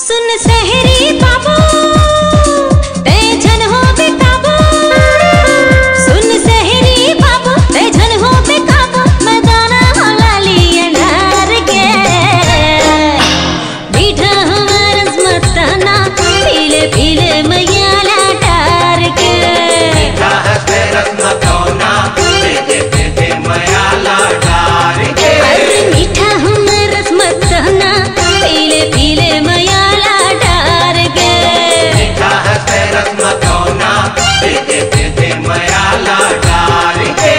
सुन सहरी बाबू तेजन हो बेकाबू, सुन सहरी बाबू तेजन हो बेकाबू, मैं दाना लाली अंधार के मीठा हमारा मस्ताना पीले पीले मैयाला डार के मीठा है तेरा मखौना पीले पीले मैयाला डार के। अरे मीठा हमारा मस्ताना पीले पीले मैयाला डार के मीठा है तेरा मखौना पीले पीले मैयाला डार के।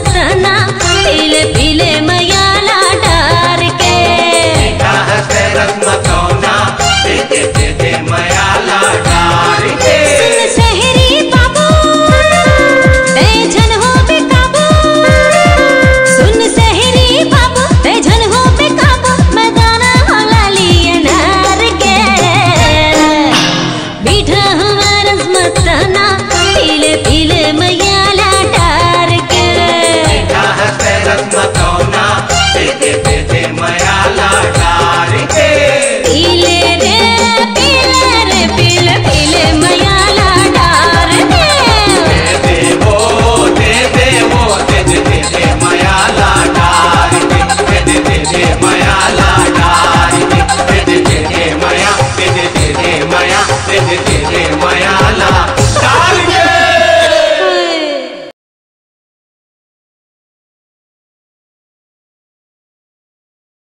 पीले पीले